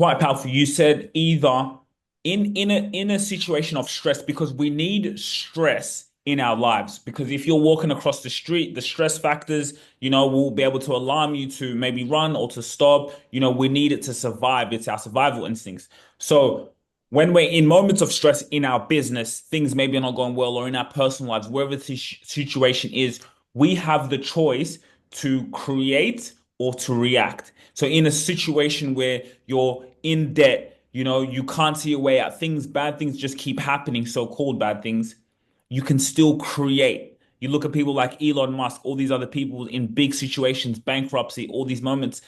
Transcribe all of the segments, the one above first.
Quite powerful. You said either in a situation of stress, because we need stress in our lives. Because if you're walking across the street, the stress factors, will be able to alarm you to maybe run or to stop. We need it to survive. It's our survival instincts. So when we're in moments of stress in our business, things maybe are not going well, or in our personal lives, wherever the situation is, we have the choice to create or to react. So in a situation where you're in debt, you can't see a way out, bad things just keep happening, so-called bad things, you can still create. You look at people like Elon Musk, all these other people in big situations, bankruptcy, all these moments,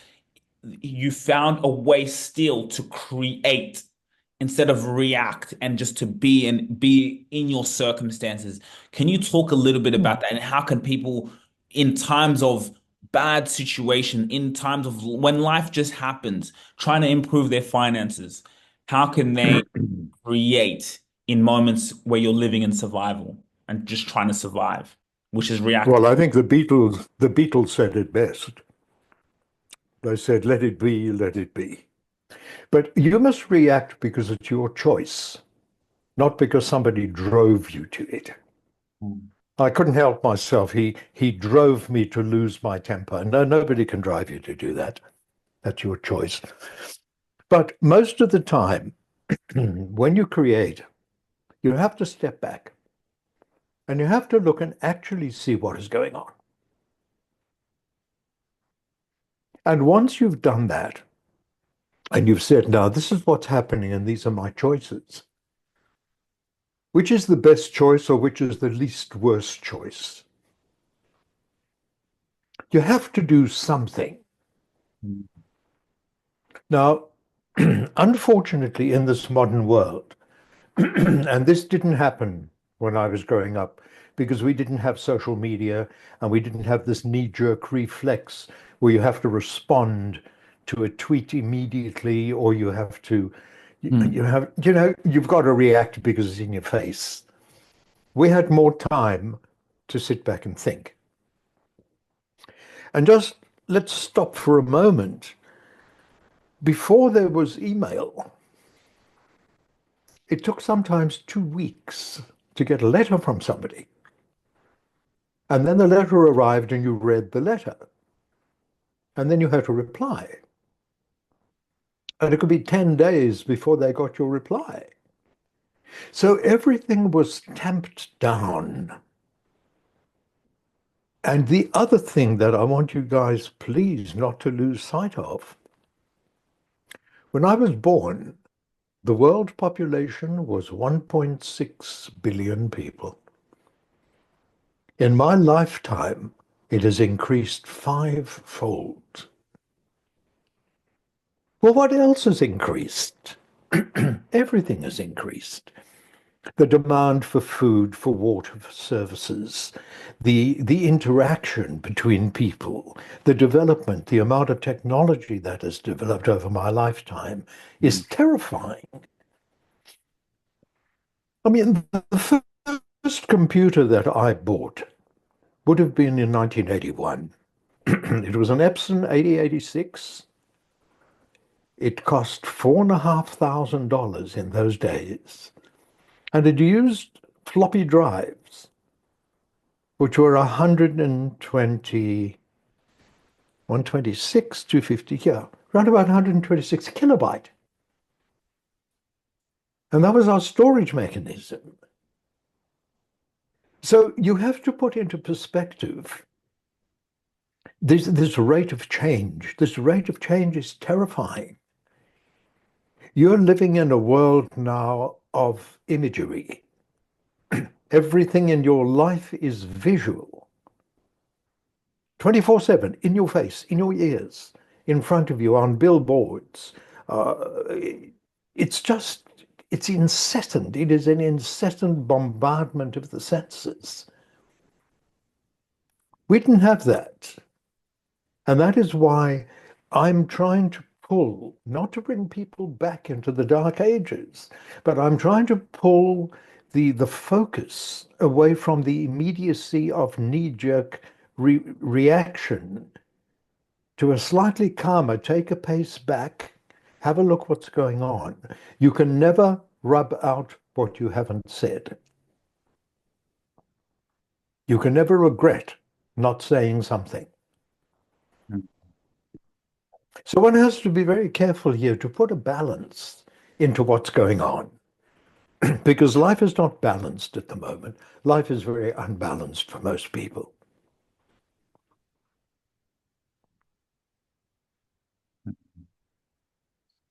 you found a way still to create instead of react and just to be in your circumstances. Can you talk a little bit about that, and how can people in times of bad situation, in times of when life just happens, trying to improve their finances, how can they create in moments where you're living in survival and just trying to survive, which is reacting? Well, I think the Beatles said it best. They said, let it be, let it be. But you must react because it's your choice, not because somebody drove you to it. I couldn't help myself. He drove me to lose my temper. No, nobody can drive you to do that. That's your choice. But most of the time, when you create, you have to step back and you have to look and actually see what is going on. And once you've done that, and you've said, now this is what's happening and these are my choices, which is the best choice or which is the least worst choice? You have to do something. Now, unfortunately, in this modern world, and this didn't happen when I was growing up because we didn't have social media and we didn't have this knee-jerk reflex where you have to respond to a tweet immediately, or you have to, Hmm. you've got to react because it's in your face. We had more time to sit back and think. And just let's stop for a moment. Before there was email, it took sometimes 2 weeks to get a letter from somebody. And then the letter arrived and you read the letter. And then you had to reply. And it could be 10 days before they got your reply. So everything was tamped down. And the other thing that I want you guys, please, not to lose sight of, when I was born, the world population was 1.6 billion people. In my lifetime, it has increased fivefold. Well, what else has increased? Everything has increased. The demand for food, for water, for services, the interaction between people, the development, the amount of technology that has developed over my lifetime is terrifying. I mean, the first computer that I bought would have been in 1981. It was an Epson 8086. It cost $4,500 in those days. And it used floppy drives, which were 120, 126, 250, yeah, around about 126 kilobyte. And that was our storage mechanism. So you have to put into perspective this rate of change. This rate of change is terrifying. You're living in a world now of imagery. Everything in your life is visual. 24/7, in your face, in your ears, in front of you, on billboards. Uh, it's incessant. It is an incessant bombardment of the senses. We didn't have that. And that is why I'm trying to pull, not to bring people back into the dark ages, but I'm trying to pull the focus away from the immediacy of knee-jerk reaction to a slightly calmer, take a pace back Have a look what's going on. You can never rub out what you haven't said. You can never regret not saying something. Mm. So one has to be very careful here to put a balance into what's going on because life is not balanced at the moment. Life is very unbalanced for most people.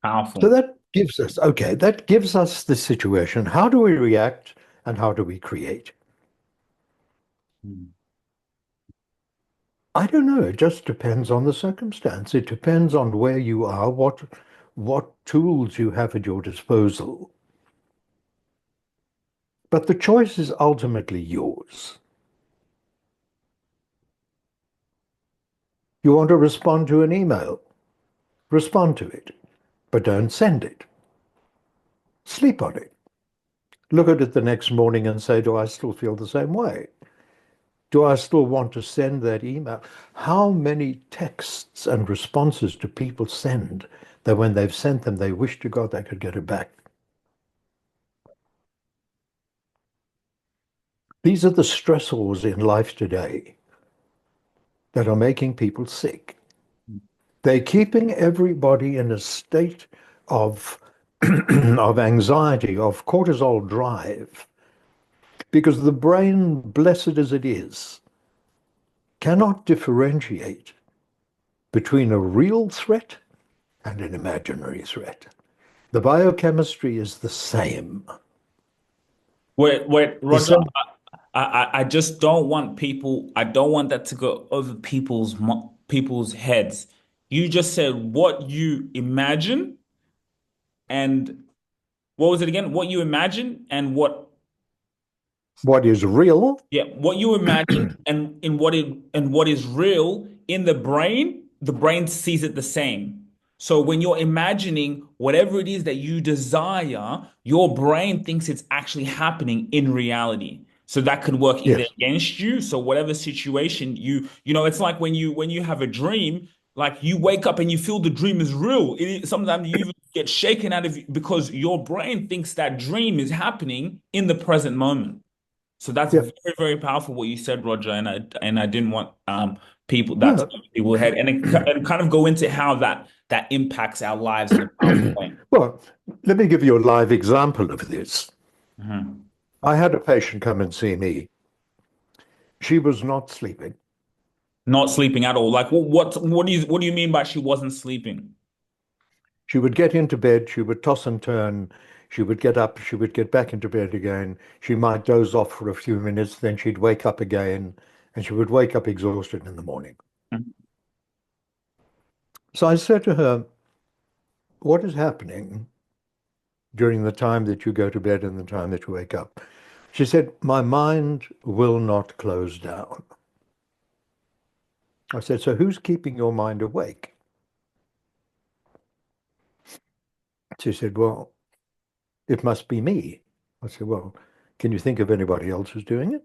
So Powerful. that gives us the situation. How do we react and how do we create? Mm. I don't know. It just depends on the circumstance. It depends on where you are, what tools you have at your disposal. But the choice is ultimately yours. You want to respond to an email, respond to it, but don't send it. Sleep on it. Look at it the next morning and say, do I still feel the same way? Do I still want to send that email? How many texts and responses do people send that when they've sent them, they wish to God they could get it back? These are the stressors in life today that are making people sick. They're keeping everybody in a state of, of anxiety, of cortisol drive, because the brain, blessed as it is, cannot differentiate between a real threat and an imaginary threat. The biochemistry is the same. Wait, The Roger. same. I just don't want people. I don't want that to go over people's heads. You just said what you imagine, and what was it again? What you imagine and what What is real? Yeah, what you imagine and what is real in the brain sees it the same. So when you're imagining whatever it is that you desire, your brain thinks it's actually happening in reality. So that could work either Yes. against you. So whatever situation it's like when you have a dream, like you wake up and you feel the dream is real. Sometimes you even get shaken out of because your brain thinks that dream is happening in the present moment. So that's Yeah. very, very powerful what you said, Roger. And I didn't want people that to No. go to people's head and kind of go into how that impacts our lives in a powerful way. Well, let me give you a live example of this. Mhm. I had a patient come and see me. She was not sleeping. Not sleeping at all. Like what do you mean by she wasn't sleeping? She would get into bed, she would toss and turn, she would get up, she would get back into bed again. She might doze off for a few minutes, then she'd wake up again, and she would wake up exhausted in the morning. Mhm. So I said to her, what is happening during the time that you go to bed and the time that you wake up? She said, my mind will not close down. I said, so who's keeping your mind awake? She said, well, it must be me. I said, well, can you think of anybody else who's doing it?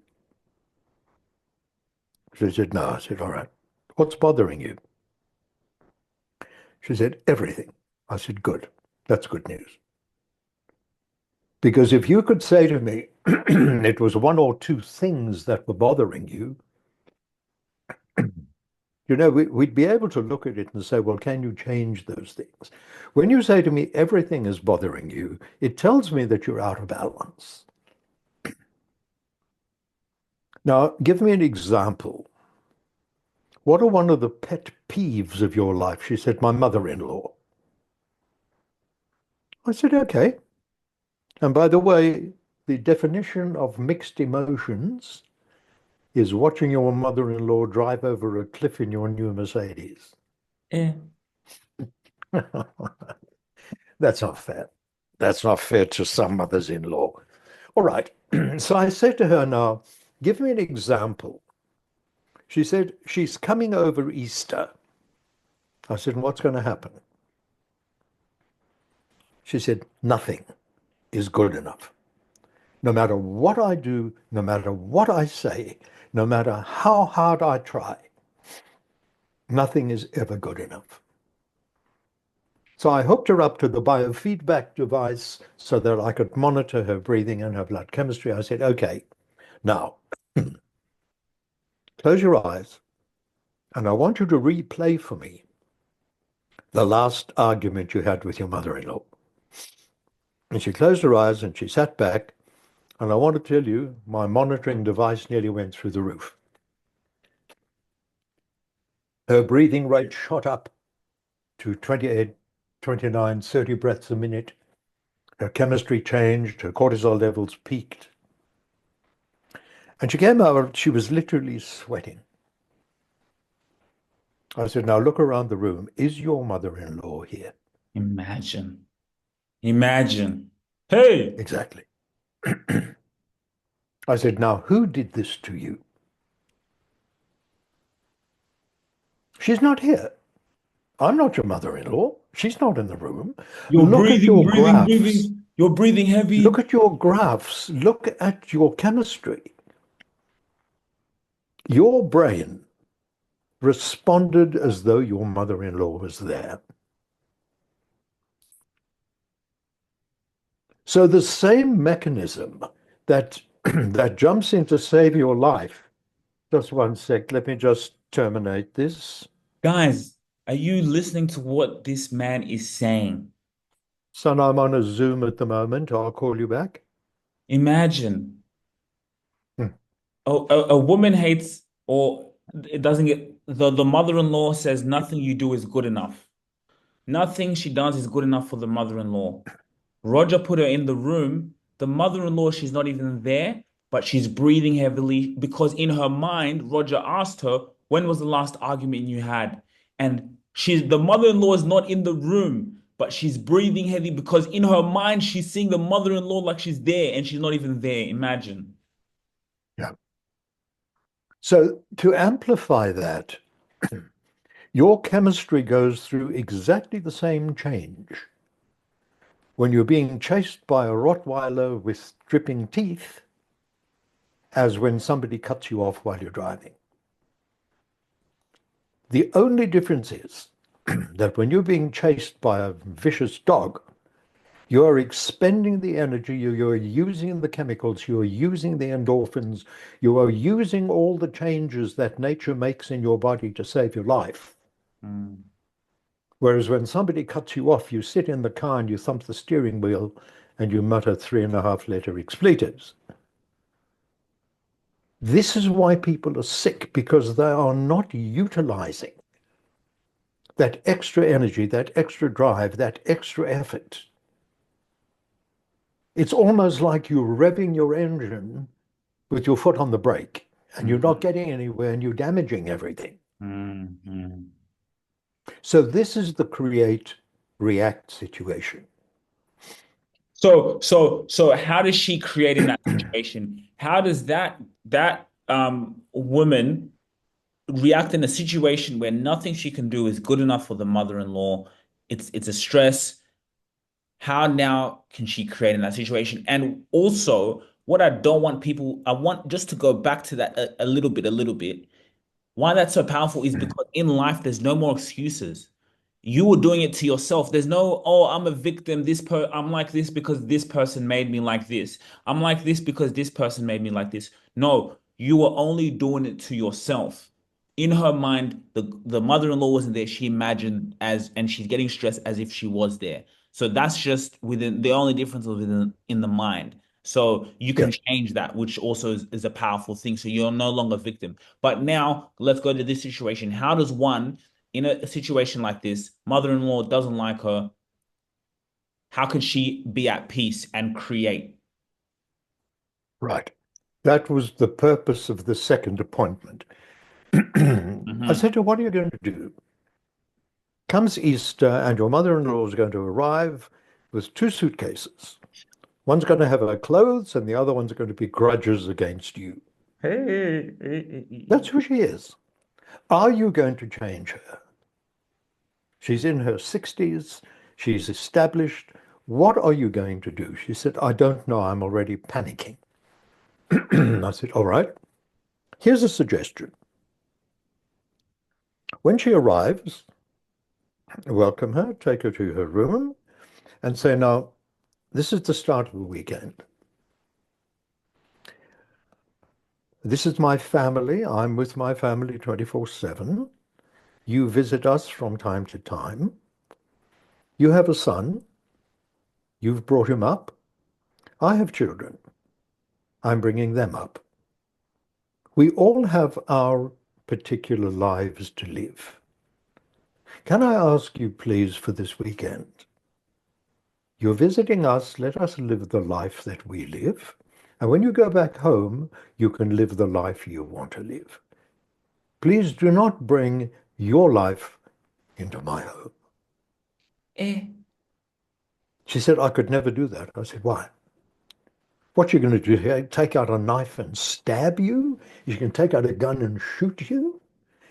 She said, no. I said, all right. What's bothering you? She said, everything. I said, good. That's good news. Because if you could say to me, it was one or two things that were bothering you, we'd be able to look at it and say, well, can you change those things? When you say to me, everything is bothering you, it tells me that you're out of balance. Now, give me an example. What are one of the pet peeves of your life? She said, my mother-in-law. I said, okay. And by the way, the definition of mixed emotions is watching your mother-in-law drive over a cliff in your new Mercedes. Yeah. That's not fair. That's not fair to some mothers-in-law. All right. So I said to her now, give me an example. She said, she's coming over Easter. I said, what's going to happen? She said, nothing is good enough. No matter what I do, no matter what I say, no matter how hard I try, nothing is ever good enough. So I hooked her up to the biofeedback device so that I could monitor her breathing and her blood chemistry. I said, okay, now close your eyes and I want you to replay for me the last argument you had with your mother-in-law. And she closed her eyes and she sat back. And I want to tell you, my monitoring device nearly went through the roof. Her breathing rate shot up to 28, 29, 30 breaths a minute. Her chemistry changed, her cortisol levels peaked. And she came out, she was literally sweating. I said, now look around the room. Is your mother-in-law here? Imagine. Imagine. Hey, Exactly. I said, now who did this to you? She's not here. I'm not your mother-in-law. She's not in the room. you're Look at breathing, your breathing, graphs. breathing. You're breathing Look heavy. at your graphs. Look at your chemistry. Your brain responded as though your mother-in-law was there. So the same mechanism that that jumps in to save your life. Just one sec. Let me just terminate this. Guys, are you listening to what this man is saying? Son, I'm on a Zoom at the moment. I'll call you back. Imagine Hmm. a woman hates or it doesn't get the mother-in-law says nothing you do is good enough. Nothing she does is good enough for the mother-in-law. Roger put her in the room. The mother-in-law, she's not even there, but she's breathing heavily because in her mind, Roger asked her, when was the last argument you had? And the mother-in-law is not in the room, but she's breathing heavy because in her mind, she's seeing the mother-in-law like she's there and she's not even there. Imagine. Yeah. So to amplify that, your chemistry goes through exactly the same change when you're being chased by a Rottweiler with dripping teeth as when somebody cuts you off while you're driving. The only difference is that when you're being chased by a vicious dog, you're expending the energy, you're using the chemicals, you're using the endorphins, you are using all the changes that nature makes in your body to save your life. Mm, Whereas when somebody cuts you off, you sit in the car and you thump the steering wheel and you mutter 3.5 letter expletives. This is why people are sick, because they are not utilizing that extra energy, that extra drive, that extra effort. It's almost like you're revving your engine with your foot on the brake and you're not mm, getting anywhere and you're damaging everything. mm, mm. So this is the create react situation. So how does she create in that situation? How does that woman react in a situation where nothing she can do is good enough for the mother-in-law? It's a stress. How now can she create in that situation? And also, what I don't want people, I want just to go back to that a little bit. Why that's so powerful is because in life, there's no more excuses. You were doing it to yourself. There's no, oh, I'm a victim. I'm like this because this person made me like this. I'm like this because this person made me like this. No, you were only doing it to yourself. In her mind, the mother-in-law wasn't there. She imagined as, and she's getting stressed as if she was there. So that's just within the only difference within in the mind. So you Yeah, can change that, which also is a powerful thing. So you're no longer a victim. But now let's go to this situation. How does one, in a situation like this, mother-in-law doesn't like her, how can she be at peace and create? right. That was the purpose of the second appointment. I Hmm. said to her, what are you going to do? Comes Easter and your mother-in-law is going to arrive with two suitcases. One's going to have her clothes and the other one's going to be grudges against you. That's Hey. who she is. Are you going to change her? She's in her 60s. She's established. What are you going to do? She said, I don't know. I'm already panicking. I said, all right. Here's a suggestion. When she arrives, welcome her, take her to her room, and say, now, this is the start of the weekend. This is my family. I'm with my family 24/7. You visit us from time to time. You have a son. You've brought him up. I have children. I'm bringing them up. We all have our particular lives to live. Can I ask you, please, for this weekend? You're visiting us. Let us live the life that we live. And when you go back home, you can live the life you want to live. Please do not bring your life into my home. Eh. She said, I could never do that. I said, why? What you going to do here? Take out a knife and stab you? Is she going to take out a gun and shoot you?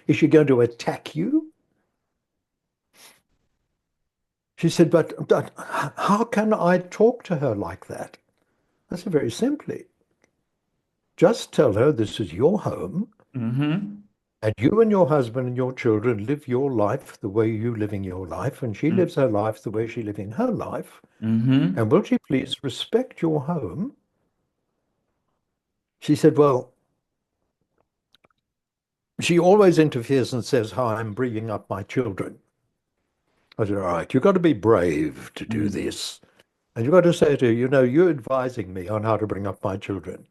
Is she going to attack you? She said, but how can I talk to her like that? I said, very simply, just tell her this is your home Mm-hmm. and you and your husband and your children live your life the way you're living your life, and she lives her life the way she's living her life. Mm-hmm. And will she please respect your home? She said, well, she always interferes and says how I'm bringing up my children. I said, all right, you've got to be brave to do Mm. this. And you've got to say to her, you know, you're advising me on how to bring up my children.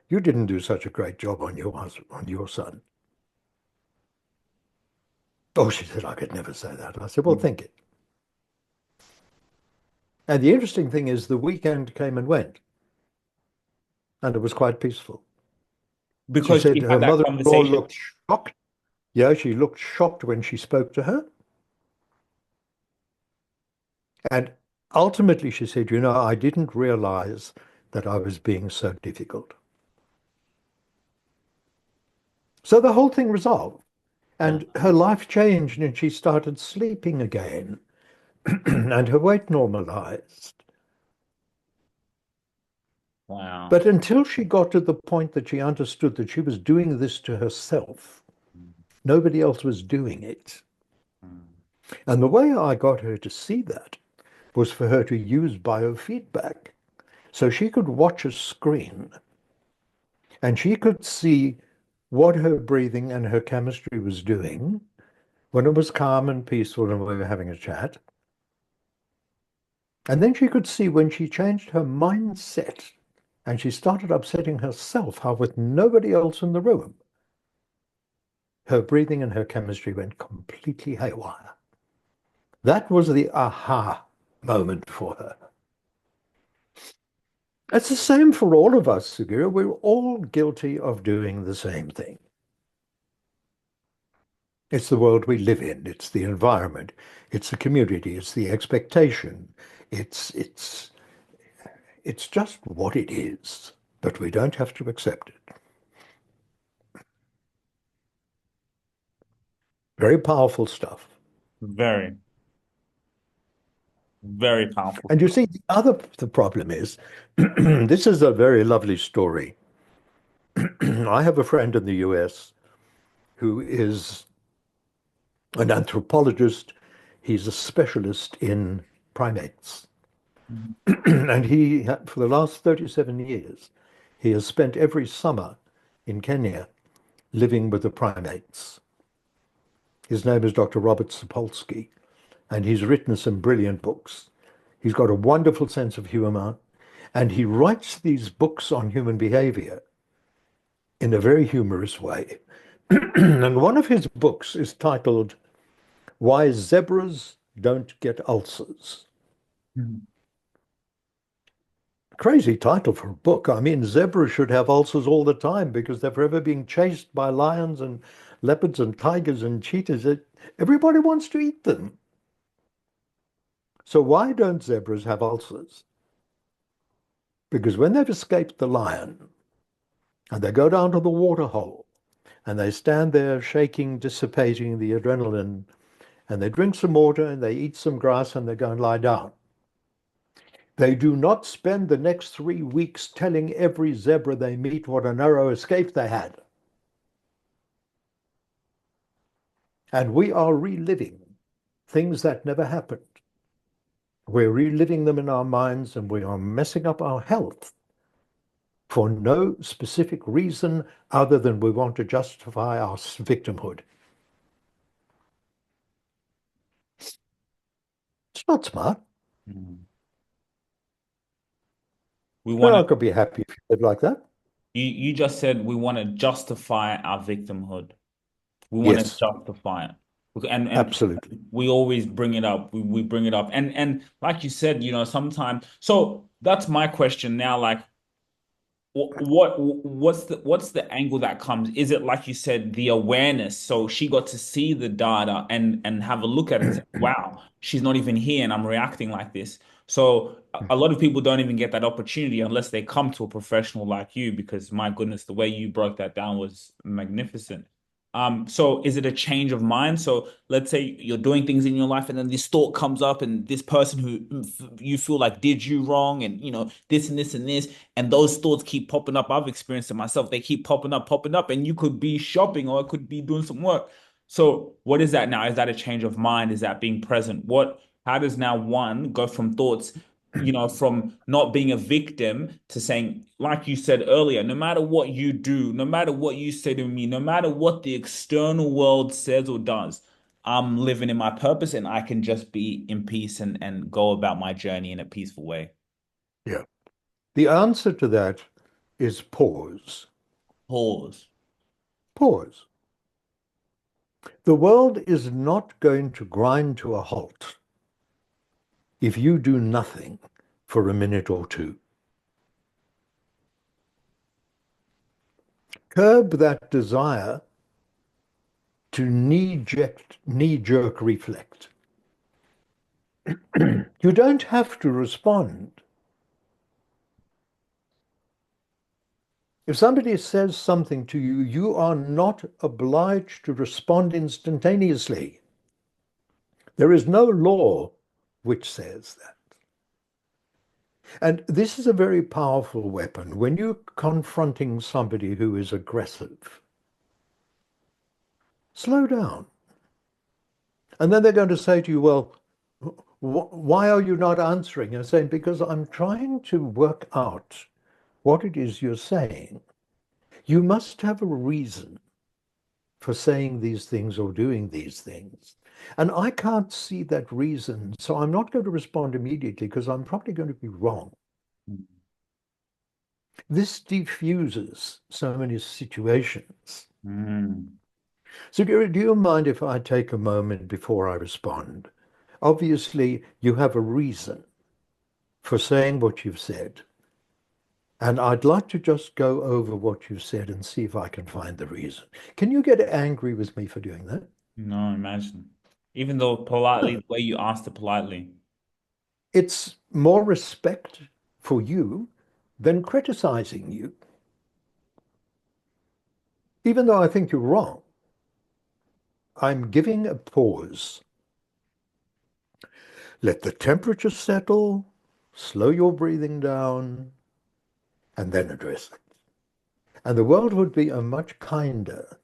You didn't do such a great job on your husband, on your son. Oh, she said, I could never say that. I said, well, think it. And the interesting thing is the weekend came and went, and it was quite peaceful. She Because said she her had that mother-in-law conversation. looked shocked. Yeah, she looked shocked when she spoke to her. And ultimately, she said, you know, I didn't realize that I was being so difficult. So the whole thing resolved, Wow. and her life changed, and she started sleeping again, and her weight normalized. Wow. But until she got to the point that she understood that she was doing this to herself, nobody else was doing it. Mm. And the way I got her to see that was for her to use biofeedback. So she could watch a screen and she could see what her breathing and her chemistry was doing when it was calm and peaceful and we were having a chat. And then she could see when she changed her mindset and she started upsetting herself, how with nobody else in the room, her breathing and her chemistry went completely haywire. That was the aha moment for her. It's the same for all of us, Sugira. We're all guilty of doing the same thing. It's the world we live in. It's the environment. It's the community. It's the expectation. It's it's just what it is. But we don't have to accept it. Very powerful stuff. Very, very powerful. And you see, the problem is, this is a very lovely story. I have a friend in the US who is an anthropologist. He's a specialist in primates. Mhm. And he, for the last 37 years, he has spent every summer in Kenya living with the primates. His name is Dr. Robert Sapolsky, and he's written some brilliant books. He's got a wonderful sense of humor, and he writes these books on human behavior in a very humorous way. And one of his books is titled Why Zebras Don't Get Ulcers. Mhm. Crazy title for a book. I mean, zebras should have ulcers all the time because they're forever being chased by lions and leopards and tigers and cheetahs. Everybody wants to eat them. So why don't zebras have ulcers? Because when they've escaped the lion and they go down to the water hole and they stand there shaking, dissipating the adrenaline, and they drink some water and they eat some grass and they go and lie down. They do not spend the next 3 weeks telling every zebra they meet what a narrow escape they had. And we are reliving. things that never happened. We're reliving them in our minds and we are messing up our health for no specific reason other than we want to justify our victimhood. It's not smart. Mm. We want Well, I to, could be happy if you said like that. you just said we want to justify our victimhood. We want to Yes, justify it. And absolutely. we always bring it up. We bring it up. And like you said, sometimes so that's my question now. Like what's the angle that comes? Is it like you said, the awareness? So she got to see the data and have a look at it and say, wow, she's not even here and I'm reacting like this. So a lot of people don't even get that opportunity unless they come to a professional like you, because my goodness, the way you broke that down was magnificent. So is it a change of mind? So let's say you're doing things in your life and then this thought comes up and this person who you feel like did you wrong and this and this and this, and those thoughts keep popping up. I've experienced it myself. They keep popping up, and you could be shopping or it could be doing some work. So what is that now? Is that a change of mind? Is that being present? How does now one go from thoughts, from not being a victim to saying, like you said earlier, no matter what you do, no matter what you say to me, no matter what the external world says or does, I'm living in my purpose and I can just be in peace and go about my journey in a peaceful way. Yeah. The answer to that is pause. Pause. Pause. The world is not going to grind to a halt if you do nothing for a minute or two. Curb that desire to knee-jerk reflect. You don't have to respond. If somebody says something to you, you are not obliged to respond instantaneously. There is no law which says that. And this is a very powerful weapon. When you're confronting somebody who is aggressive, slow down. And then they're going to say to you, well, why are you not answering? And saying, because I'm trying to work out what it is you're saying. You must have a reason for saying these things or doing these things. And I can't see that reason. So I'm not going to respond immediately because I'm probably going to be wrong. This diffuses so many situations. Mm. So, Gary, do you mind if I take a moment before I respond? Obviously, you have a reason for saying what you've said. And I'd like to just go over what you've said and see if I can find the reason. Can you get angry with me for doing that? No, imagine. Even though politely, No. the way you asked it politely. It's more respect for you than criticizing you. Even though I think you're wrong, I'm giving a pause. Let the temperature settle, slow your breathing down, and then address it. And the world would be a much kinder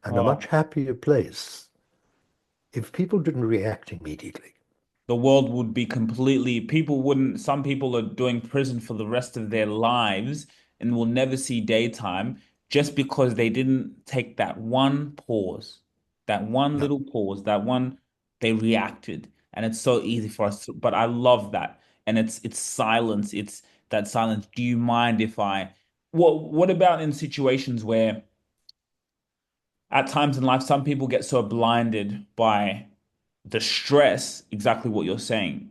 and a much Oh, happier place if people didn't react immediately. the world would be completely, people wouldn't, some people are doing prison for the rest of their lives and will never see daytime just because they didn't take that one pause, that one Yeah. little pause, that one, they reacted. And it's so easy for us to, but I love that. And it's silence. It's that silence. Do you mind if what about in situations where at times in life, some people get so blinded by the stress, exactly what you're saying,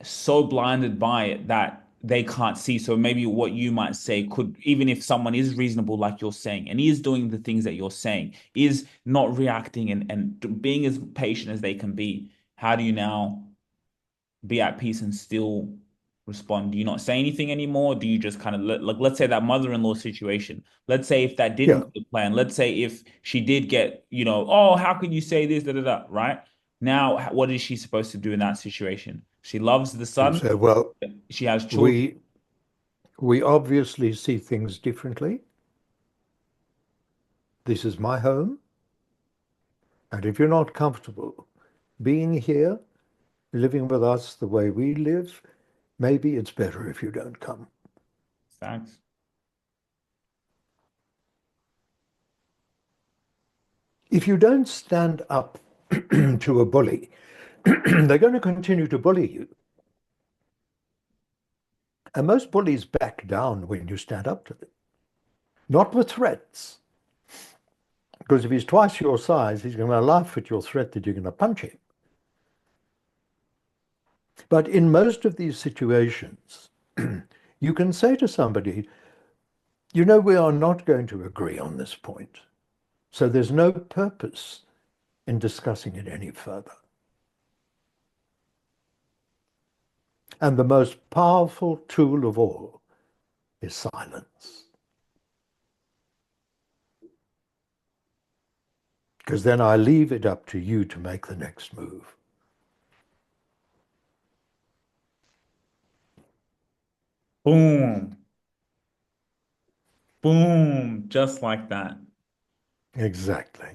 so blinded by it that they can't see. So maybe what you might say could, even if someone is reasonable, like you're saying, and is doing the things that you're saying, is not reacting and being as patient as they can be, how do you now be at peace and still respond? Do you not say anything anymore? Do you just kind of like, let's say that mother-in-law situation. Let's say if that didn't Yeah. go to plan. Let's say if she did get, oh, how could you say this, da da da, right? Now, what is she supposed to do in that situation? She loves the You son. say, well, She has children. we we obviously see things differently. This is my home, and if you're not comfortable, being here, living with us the way we live, maybe it's better if you don't come. Thanks. If you don't stand up to a bully, they're going to continue to bully you. And most bullies back down when you stand up to them, not with threats. Because if he's twice your size, he's going to laugh at your threat that you're going to punch him. But in most of these situations, you can say to somebody, you know, we are not going to agree on this point. So there's no purpose in discussing it any further. And the most powerful tool of all is silence. Because then I leave it up to you to make the next move. Boom. Boom. Just like that. Exactly.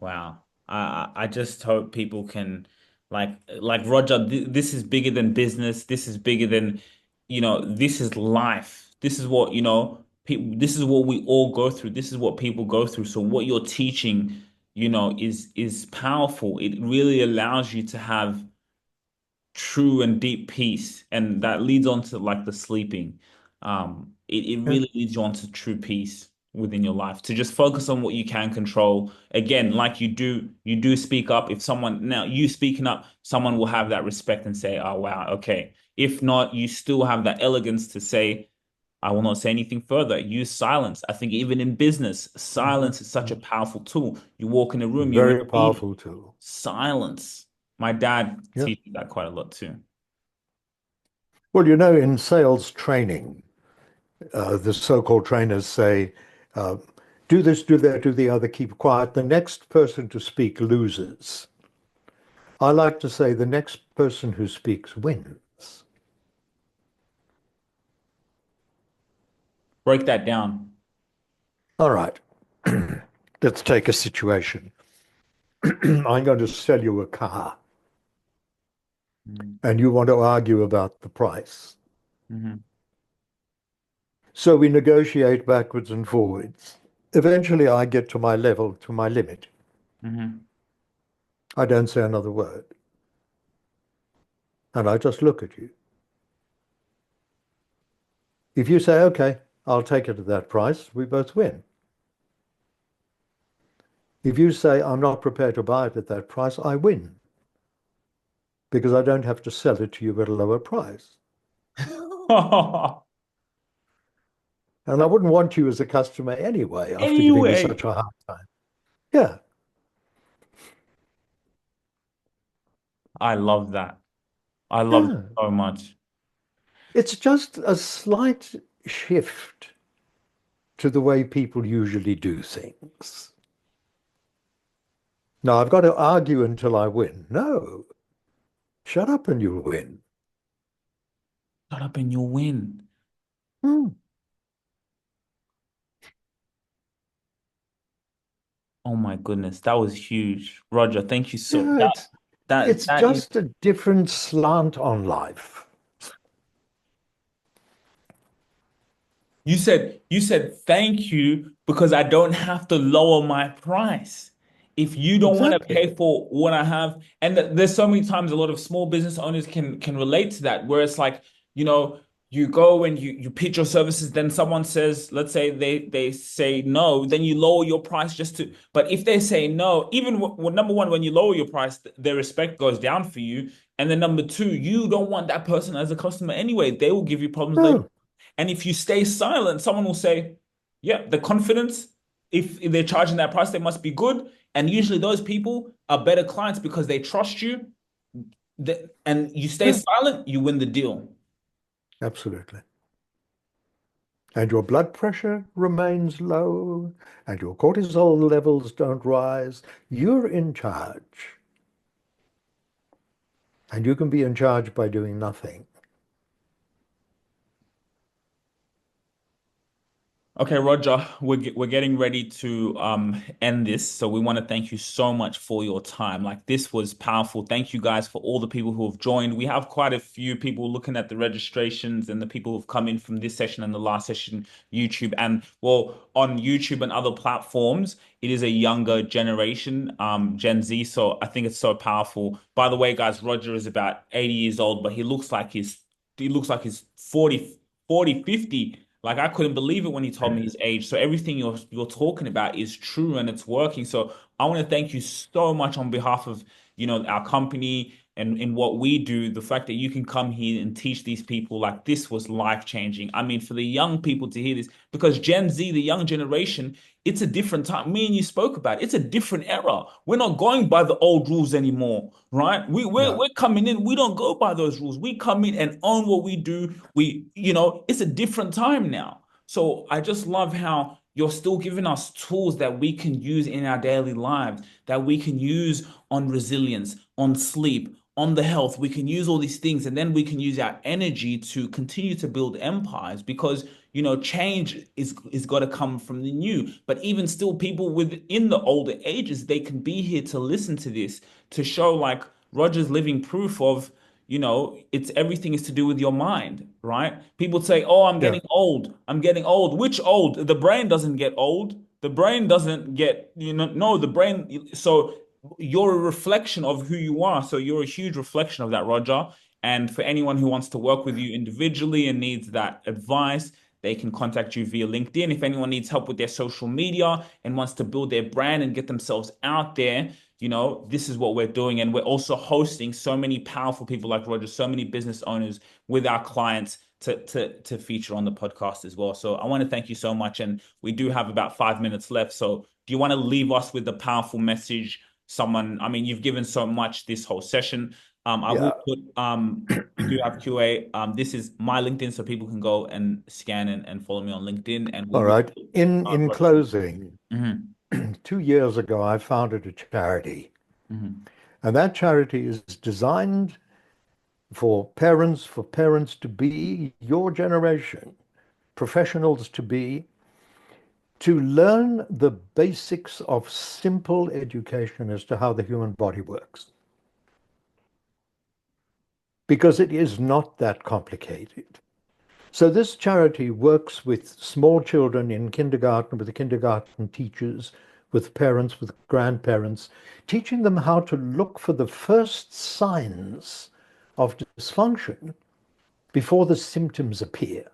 Wow. I just hope people can like Roger, this is bigger than business. This is bigger than, this is life. This is what, people this is what we all go through. This is what people go through. So what you're teaching, is powerful. It really allows you to have true and deep peace. And that leads on to like the sleeping. It Yeah. really leads you on to true peace within your life to just focus on what you can control. Again, like you do speak up. If someone now you speaking up, someone will have that respect and say, oh wow, okay. If not, you still have that elegance to say, I will not say anything further. Use silence. I think even in business, silence is such a powerful tool. You walk in a room, you're in Very a meeting, powerful tool. silence. My dad Yeah. teaches that quite a lot too. Well, you know, in sales training, the so-called trainers say, uh, do this, do that, do the other, keep quiet. The next person to speak loses. I like to say the next person who speaks wins. Break that down. All right, let's take a situation. I'm going to sell you a car and you want to argue about the price. Mm-hmm. So we negotiate backwards and forwards. Eventually, I get to my level, to my limit. Mm-hmm. I don't say another word. And I just look at you. If you say, okay, I'll take it at that price, we both win. If you say, I'm not prepared to buy it at that price, I win because I don't have to sell it to you at a lower price. And I wouldn't want you as a customer anyway after giving me Anyway, such a hard time. Yeah. I love that. I love it Yeah. so much. It's just a slight shift to the way people usually do things. Now, I've got to argue until I win. No, shut up and you'll win. Shut up and you'll win. Hmm. Oh my goodness, that was huge. Roger, thank you so Yeah, that that it's that is just a different slant on life. you said thank you because I don't have to lower my price. If you don't want to Exactly. pay for what I have, and there's so many times a lot of small business owners can relate to that, where it's like, you know, you go and you pitch your services, then someone says, let's say they say no, then you lower your price just to, but if they say no, even number one, when you lower your price, their respect goes down for you. And then number two, you don't want that person as a customer anyway. They will give you problems later. No, And if you stay silent, someone will say, yeah, the confidence, if they're charging that price, they must be good. And usually those people are better clients because they trust you. And you stay yeah, silent, you win the deal. absolutely. And your blood pressure remains low and your cortisol levels don't rise. You're in charge. And you can be in charge by doing nothing. Okay, Roger, we're getting ready to end this. So we want to thank you so much for your time. Like this was powerful. Thank you guys for all the people who have joined. We have quite a few people looking at the registrations and the people who've come in from this session and the last session, YouTube. And well, on YouTube and other platforms, it is a younger generation, Gen Z. So I think it's so powerful. By the way, guys, Roger is about 80 years old, but he looks like he's 40, 50. Like I couldn't believe it when he told me his age. So everything you're talking about is true and it's working. So I want to thank you so much on behalf of, our company and in what we do. The fact that you can come here and teach these people like this was life changing. I mean, for the young people to hear this, because Gen Z, the young generation, it's a different time. Me and you spoke about it. It's a different era. We're not going by the old rules anymore, right? We're, Yeah, we're coming in. We don't go by those rules. We come in and own what we do. It's a different time now. So I just love how you're still giving us tools that we can use in our daily lives, that we can use on resilience, on sleep, on the health. We can use all these things, and then we can use our energy to continue to build empires because change is got to come from the new. But even still, people within the older ages, they can be here to listen to this, to show like Roger's living proof of it's everything is to do with your mind, right? People say, "Oh, I'm yeah. getting old. I'm getting old." Which old? The brain doesn't get old. The brain doesn't get, no, the brain. So you're a reflection of who you are. So you're a huge reflection of that, Roger. And for anyone who wants to work with you individually and needs that advice, they can contact you via LinkedIn. If anyone needs help with their social media and wants to build their brand and get themselves out there, this is what we're doing. And we're also hosting so many powerful people like Roger, so many business owners with our clients to feature on the podcast as well. So I want to thank you so much. And we do have about 5 minutes left. So do you want to leave us with a powerful message? I mean, you've given so much this whole session. I will Yeah. put we do have QA. This is my LinkedIn, so people can go and scan and follow me on LinkedIn, and we All will. right. In Roger. closing, Mhm, 2 years ago, I founded a charity, mhm, and that charity is designed for parents to be your generation, professionals to learn the basics of simple education as to how the human body works, because it is not that complicated. So this charity works with small children in kindergarten, with the kindergarten teachers, with parents, with grandparents, teaching them how to look for the first signs of dysfunction before the symptoms appear.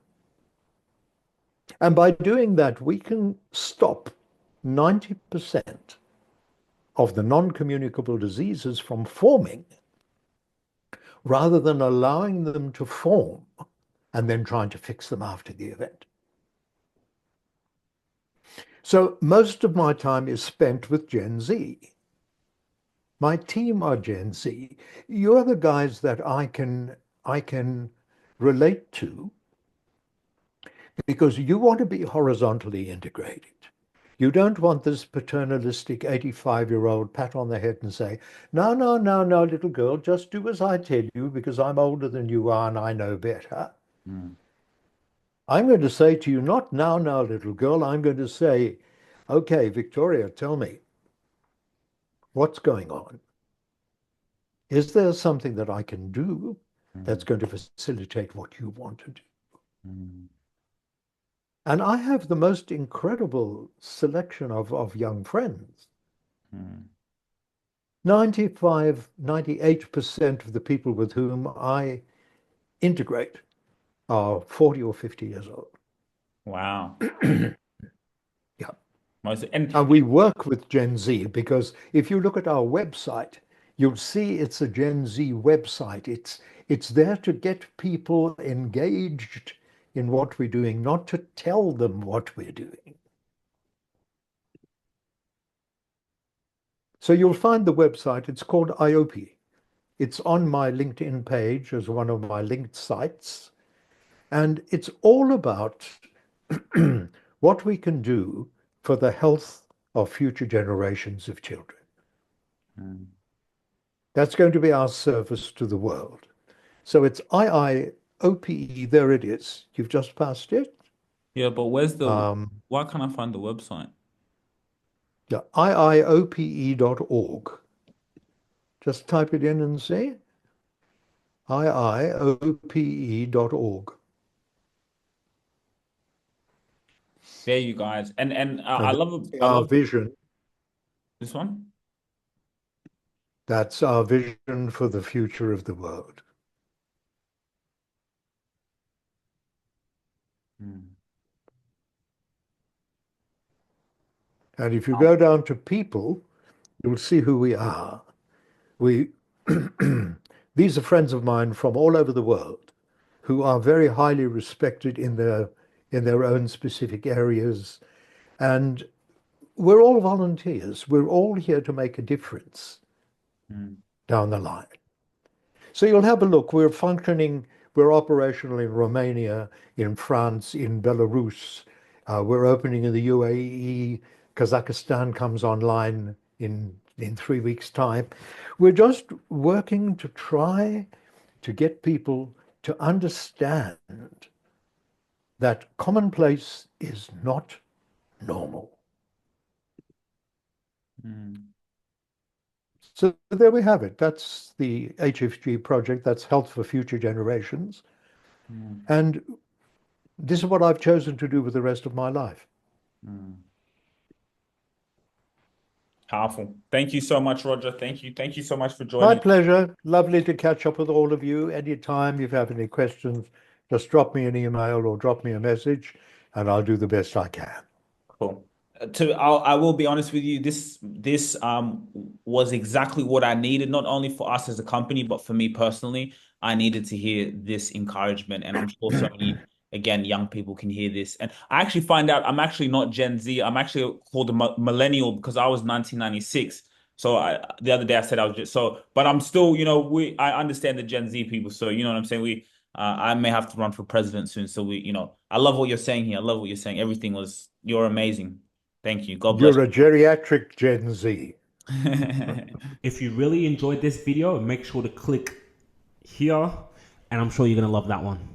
And by doing that, we can stop 90% of the non-communicable diseases from forming rather than allowing them to form and then trying to fix them after the event. So most of my time is spent with Gen Z. My team are Gen Z. You're the guys that I can relate to because you want to be horizontally integrated. You don't want this paternalistic 85-year-old pat on the head and say, no, no, no, no, little girl, just do as I tell you because I'm older than you are and I know better. mhm, I'm going to say to you, not now, now, little girl. I'm going to say, okay, Victoria, tell me what's going on. Is there something that I can do that's mhm, going to facilitate what you want to do? mhm, And I have the most incredible selection of young friends. mhm. 95, 98% of the people with whom I integrate are 40 or 50 years old. Wow. Yeah. And And we work with Gen Z because if you look at our website, you'll see it's a Gen Z website. It's there to get people engaged in what we're doing, not to tell them what we're doing. So you'll find the website. It's called IOP. It's on my LinkedIn page as one of my linked sites. And it's all about what we can do for the health of future generations of children. Mhm. That's going to be our service to the world. So it's IIOPE. There it is. You've just passed it. Yeah, but where's the, Um, why can't I find the website? yeah, iiope.org. Just type it in and see iiope.org. There you guys. And I And love, that's I our love vision. this one. That's our vision for the future of the world. Hmm. And if you go down to people, you'll see who we are. We These are friends of mine from all over the world who are very highly respected in their own specific areas. And we're all volunteers. We're all here to make a difference Hmm. down the line. So you'll have a look. We're operational in Romania, in France, in Belarus. We're opening in the UAE. Kazakhstan comes online in 3 weeks' time. We're just working to try to get people to understand that commonplace is not normal. Hmm. So there we have it. That's the HFG project. That's Health for Future Generations. Hmm. And this is what I've chosen to do with the rest of my life. Hmm. Powerful. Thank you so much, Roger. Thank you. Thank you so much for My joining. pleasure. Lovely to catch up with all of you. Anytime you have any questions, just drop me an email or drop me a message, and I'll do the best I can. Cool. I will be honest with you. This was exactly what I needed, not only for us as a company, but for me personally. I needed to hear this encouragement, and I'm sure so many again young people can hear this. And I actually find out I'm actually not Gen Z. I'm actually called a millennial because I was 1996. So the other day I said I was just so, but I'm still, we I understand the Gen Z people. So you know what I'm saying. I may have to run for president soon. So I love what you're saying here. I love what you're saying. You're amazing. Thank you. God bless You're a geriatric Gen Z. you. If you really enjoyed this video, make sure to click here, and I'm sure you're gonna love that one.